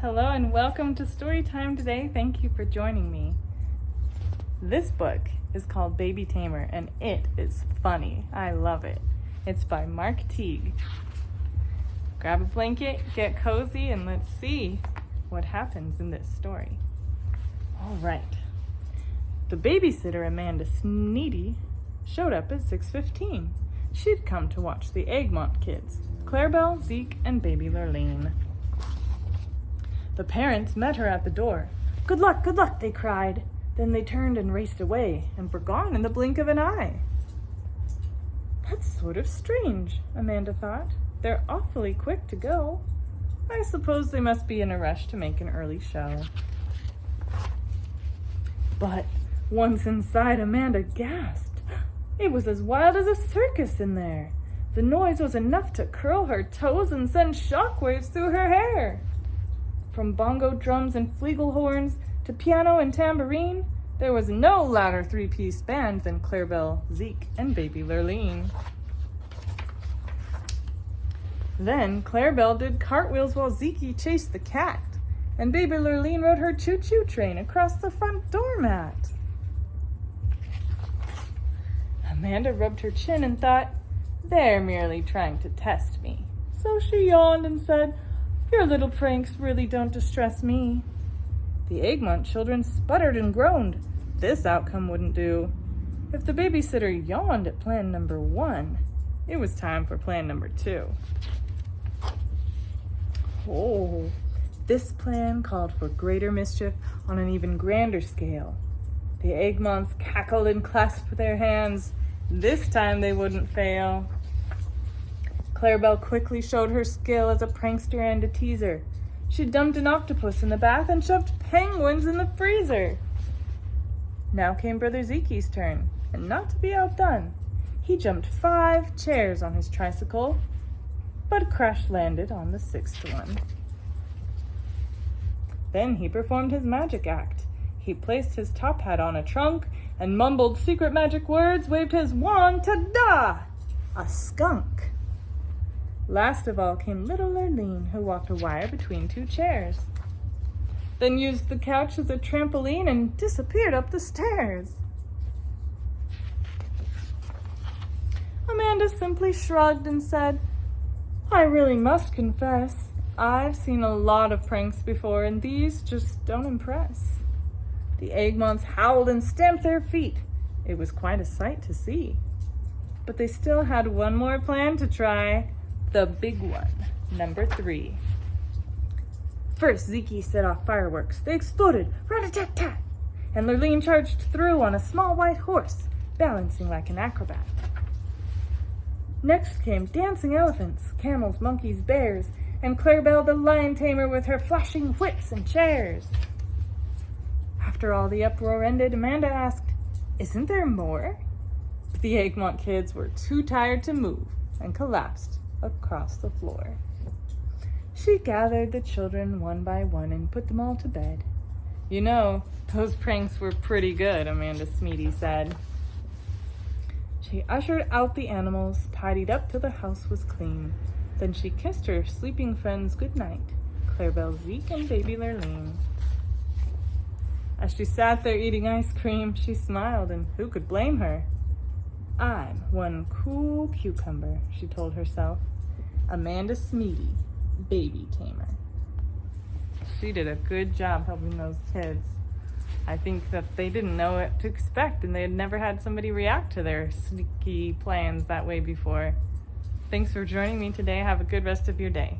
Hello and welcome to Story Time today. Thank you for joining me. This book is called Baby Tamer and it is funny. I love it. It's by Mark Teague. Grab a blanket, get cozy, and let's see what happens in this story. All right. The babysitter, Amanda Sneedy, showed up at 6:15. She'd come to watch the Egmont kids, Clarabelle, Zeke, and baby Lurleen. The parents met her at the door. Good luck, they cried. Then they turned and raced away and were gone in the blink of an eye. That's sort of strange, Amanda thought. They're awfully quick to go. I suppose they must be in a rush to make an early show. But once inside, Amanda gasped. It was as wild as a circus in there. The noise was enough to curl her toes and send shockwaves through her hair. From bongo drums and flugelhorns to piano and tambourine, there was no louder three-piece band than Clarabelle, Zeke, and baby Lurleen. Then Clarabelle did cartwheels while Zeke chased the cat, and baby Lurleen rode her choo-choo train across the front doormat. Amanda rubbed her chin and thought, they're merely trying to test me. So she yawned and said, your little pranks really don't distress me. The Egmont children sputtered and groaned. This outcome wouldn't do. If the babysitter yawned at plan number 1, it was time for plan number 2. Oh, this plan called for greater mischief on an even grander scale. The Egmonts cackled and clasped their hands. This time they wouldn't fail. Clarabelle quickly showed her skill as a prankster and a teaser. She dumped an octopus in the bath and shoved penguins in the freezer. Now came Brother Zeke's turn, and not to be outdone. He jumped 5 chairs on his tricycle, but crash-landed on the 6th one. Then he performed his magic act. He placed his top hat on a trunk and mumbled secret magic words, waved his wand, ta-da! A skunk. Last of all came little Lurleen, who walked a wire between 2 chairs, then used the couch as a trampoline and disappeared up the stairs. Amanda simply shrugged and said, I really must confess, I've seen a lot of pranks before, and these just don't impress. The Egmonts howled and stamped their feet. It was quite a sight to see. But they still had one more plan to try. The big one, number 3. First, Zeke set off fireworks. They exploded, rat-a-tat-tat, and Lurleen charged through on a small white horse, balancing like an acrobat. Next came dancing elephants, camels, monkeys, bears, and Clarabelle the lion tamer with her flashing whips and chairs. After all the uproar ended, Amanda asked, isn't there more? But the Egmont kids were too tired to move and collapsed across the floor. She gathered the children one by one and put them all to bed. You know, those pranks were pretty good, Amanda Sneedy said. She ushered out the animals, tidied up till the house was clean. Then she kissed her sleeping friends good night, Clarabelle, Zeke, and baby Lurleen. As she sat there eating ice cream, she smiled, and who could blame her? I'm one cool cucumber, she told herself. Amanda Sneedy, Baby Tamer. She did a good job helping those kids. I think that they didn't know what to expect, and they had never had somebody react to their sneaky plans that way before. Thanks for joining me today. Have a good rest of your day.